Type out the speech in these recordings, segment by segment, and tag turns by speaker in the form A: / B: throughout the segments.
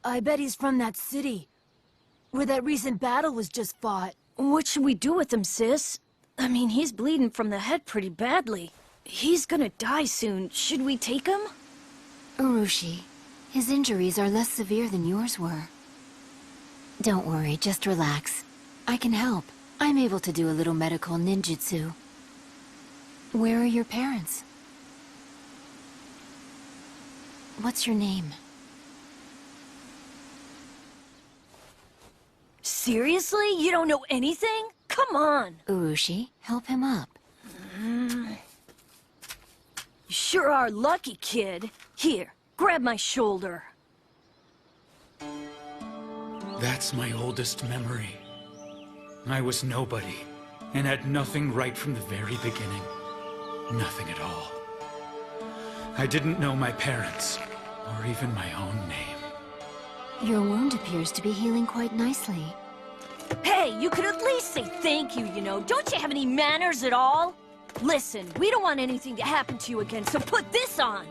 A: I bet he's from that city, where that recent battle was just fought.
B: What should we do with him, sis? I mean, he's bleeding from the head pretty badly. He's gonna die soon. Should we take him?
C: Urushi, his injuries are less severe than yours were. Don't worry, just relax. I can help. I'm able to do a little medical ninjutsu. Where are your parents? What's your name?
B: Seriously? You don't know anything? Come on!
C: Urushi, help him up.
B: You sure are lucky, kid. Here, grab my shoulder.
D: That's my oldest memory. I was nobody, and had nothing right from the very beginning. Nothing at all. I didn't know my parents, or even my own name.
C: Your wound appears to be healing quite nicely.
B: Hey, you could at least say thank you, you know. Don't you have any manners at all? Listen, we don't want anything to happen to you again, so put this on!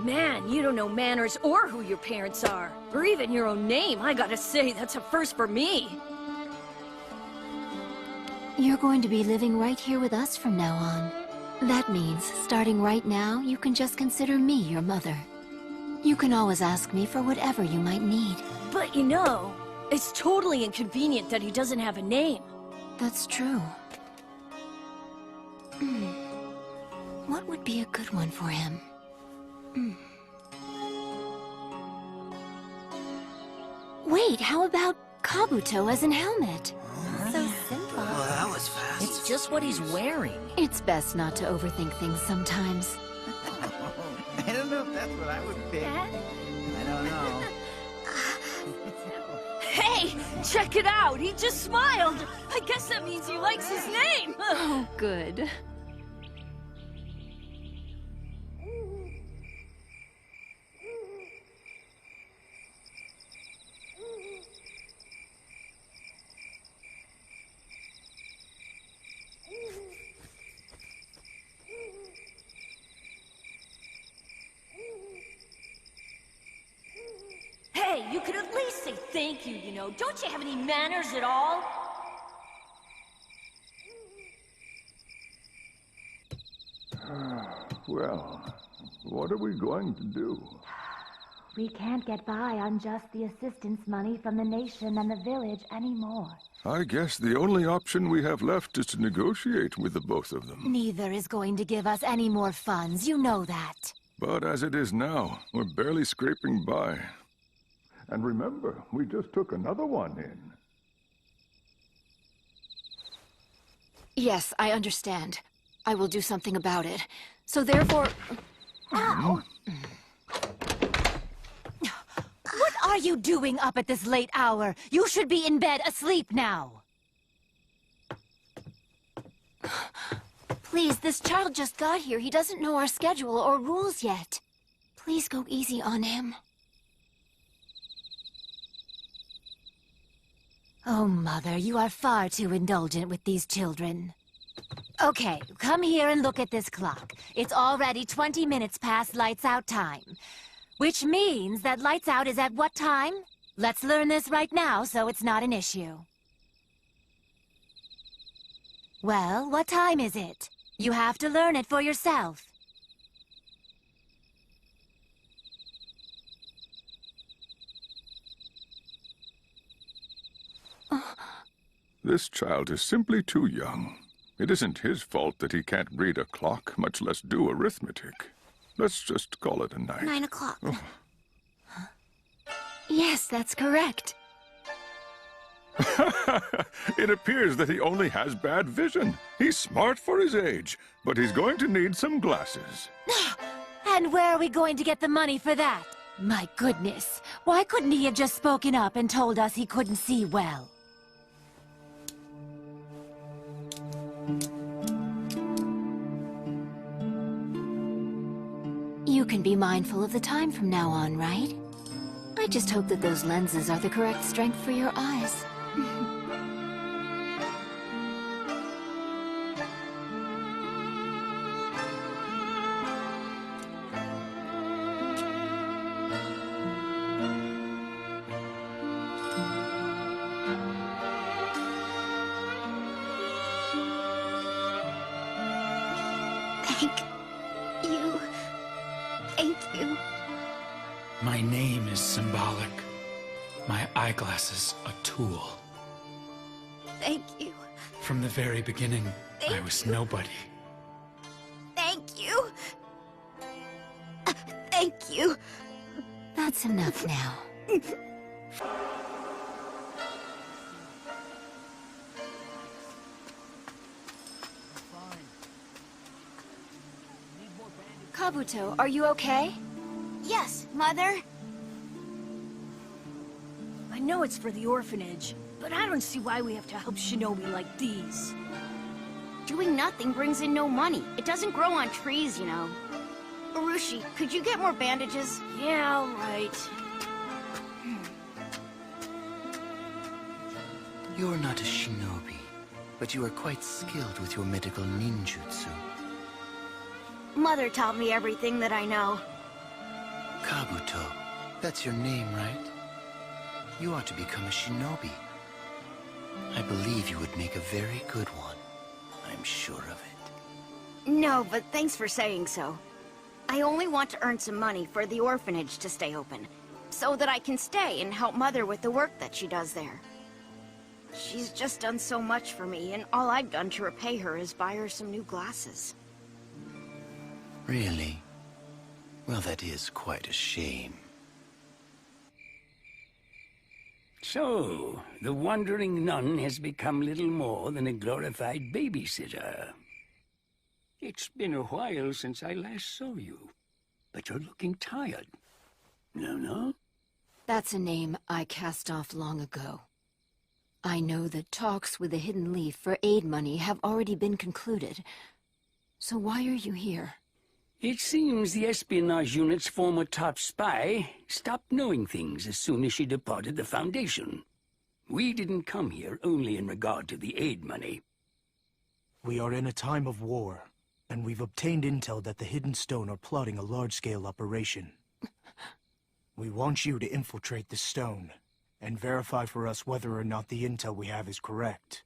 B: Man, you don't know manners or who your parents are. Or even your own name. I gotta say, that's a first for me.
C: You're going to be living right here with us from now on. That means, starting right now, you can just consider me your mother. You can always ask me for whatever you might need.
B: But you know, it's totally inconvenient that he doesn't have a name.
C: That's true. What would be a good one for him? Wait, how about Kabuto as an helmet? So simple.
E: Well, that was fast.
F: It's just what he's wearing.
C: It's best not to overthink things sometimes.
E: I don't know if that's what I would pick. I don't know.
B: Hey, check it out! He just smiled! I guess that means he likes his name!
C: Oh, good.
B: Hey, you could at least say thank you, you know. Don't you have any manners at all?
G: Well, what are we going to do?
H: We can't get by on just the assistance money from the nation and the village anymore.
G: I guess the only option we have left is to negotiate with the both of them.
A: Neither is going to give us any more funds, you know that.
G: But as it is now, we're barely scraping by. And remember, we just took another one in.
C: Yes, I understand. I will do something about it. So therefore...
A: Ow! What are you doing up at this late hour? You should be in bed asleep now.
C: Please, this child just got here. He doesn't know our schedule or rules yet. Please go easy on him.
A: Oh, Mother, you are far too indulgent with these children. Okay, come here and look at this clock. It's already 20 minutes past lights out time. Which means that lights out is at what time? Let's learn this right now so it's not an issue. Well, what time is it? You have to learn it for yourself.
G: This child is simply too young. It isn't his fault that he can't read a clock, much less do arithmetic. Let's just call it a night.
C: 9 o'clock.
G: Oh.
C: Yes, that's correct.
G: It appears that he only has bad vision. He's smart for his age, but he's going to need some glasses.
A: And where are we going to get the money for that? My goodness, why couldn't he have just spoken up and told us he couldn't see well?
C: You can be mindful of the time from now on, right? I just hope that those lenses are the correct strength for your eyes. Thank you.
D: My name is symbolic. My eyeglasses a tool.
C: Thank you.
D: From the very beginning, I was nobody.
C: Thank you. Thank you. That's enough now. Kabuto, are you okay? Yes, Mother.
B: I know it's for the orphanage, but I don't see why we have to help shinobi like these.
F: Doing nothing brings in no money. It doesn't grow on trees, you know. Urushi, could you get more bandages?
B: Yeah, all right.
I: You're not a shinobi, but you are quite skilled with your medical ninjutsu.
F: Mother taught me everything that I know.
I: Kabuto, that's your name, right? You ought to become a shinobi. I believe you would make a very good one. I'm sure of it.
F: No, but thanks for saying so. I only want to earn some money for the orphanage to stay open, so that I can stay and help Mother with the work that she does there. She's just done so much for me, and all I've done to repay her is buy her some new glasses.
I: Really? Well, that is quite a shame.
J: So, the wandering nun has become little more than a glorified babysitter. It's been a while since I last saw you, but you're looking tired. No?
C: That's a name I cast off long ago. I know that talks with the Hidden Leaf for aid money have already been concluded. So why are you here?
J: It seems the espionage unit's former top spy stopped knowing things as soon as she departed the Foundation. We didn't come here only in regard to the aid money.
K: We are in a time of war, and we've obtained intel that the Hidden Stone are plotting a large-scale operation. We want you to infiltrate the stone, and verify for us whether or not the intel we have is correct.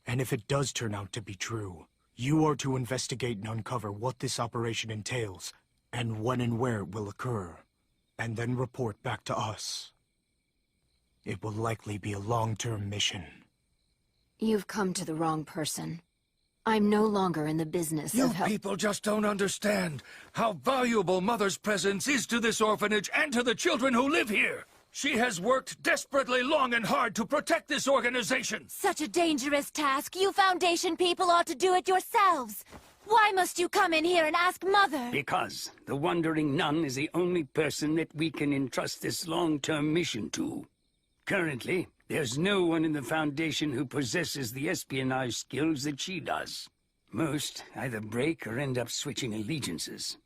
K: And if it does turn out to be true, you are to investigate and uncover what this operation entails, and when and where it will occur, and then report back to us. It will likely be a long-term mission.
C: You've come to the wrong person. I'm no longer in the business
L: You
C: of help-
L: people just don't understand how valuable Mother's presence is to this orphanage and to the children who live here. She has worked desperately long and hard to protect this organization.
A: Such a dangerous task. You Foundation people ought to do it yourselves. Why must you come in here and ask Mother?
J: Because the wandering nun is the only person that we can entrust this long-term mission to. Currently, there's no one in the Foundation who possesses the espionage skills that she does. Most either break or end up switching allegiances.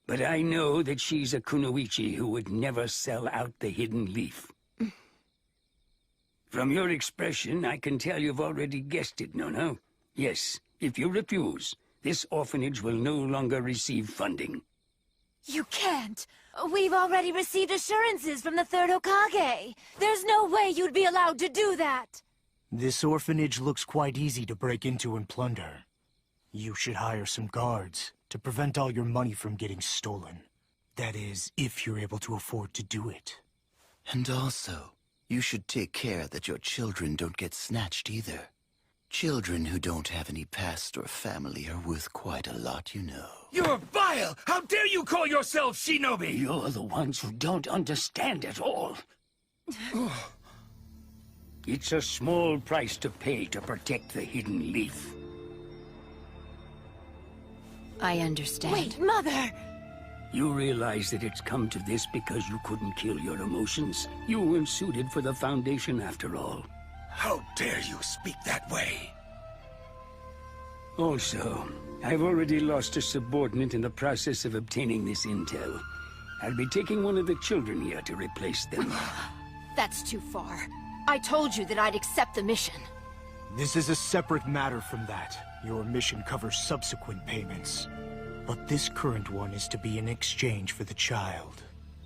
J: But I know that she's a kunoichi who would never sell out the Hidden Leaf. From your expression, I can tell you've already guessed it, no? Yes, if you refuse, this orphanage will no longer receive funding.
A: You can't. We've already received assurances from the Third Hokage. There's no way you'd be allowed to do that.
K: This orphanage looks quite easy to break into and plunder. You should hire some guards to prevent all your money from getting stolen. That is, if you're able to afford to do it.
I: And also, you should take care that your children don't get snatched either. Children who don't have any past or family are worth quite a lot, you know.
L: You're vile! How dare you call yourself shinobi?
J: You're the ones who don't understand at all. It's a small price to pay to protect the Hidden Leaf.
C: I understand.
A: Wait, Mother!
J: You realize that it's come to this because you couldn't kill your emotions? You weren't suited for the Foundation after all.
L: How dare you speak that way?
J: Also, I've already lost a subordinate in the process of obtaining this intel. I'll be taking one of the children here to replace them.
C: That's too far. I told you that I'd accept the mission.
K: This is a separate matter from that. Your mission covers subsequent payments. But this current one is to be in exchange for the child.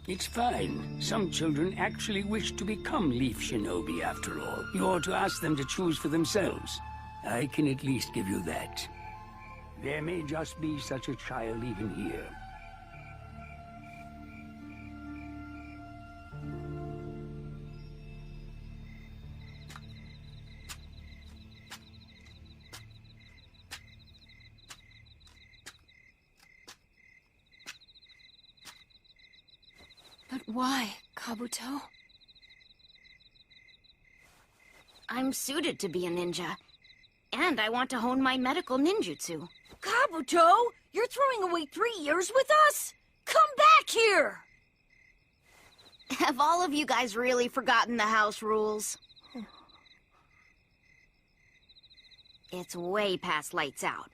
J: It's fine. Some children actually wish to become Leaf Shinobi after all. You ought to ask them to choose for themselves. I can at least give you that. There may just be such a child even here.
C: But why, Kabuto?
F: I'm suited to be a ninja. And I want to hone my medical ninjutsu.
B: Kabuto, you're throwing away 3 years with us? Come back here!
F: Have all of you guys really forgotten the house rules? It's way past lights out.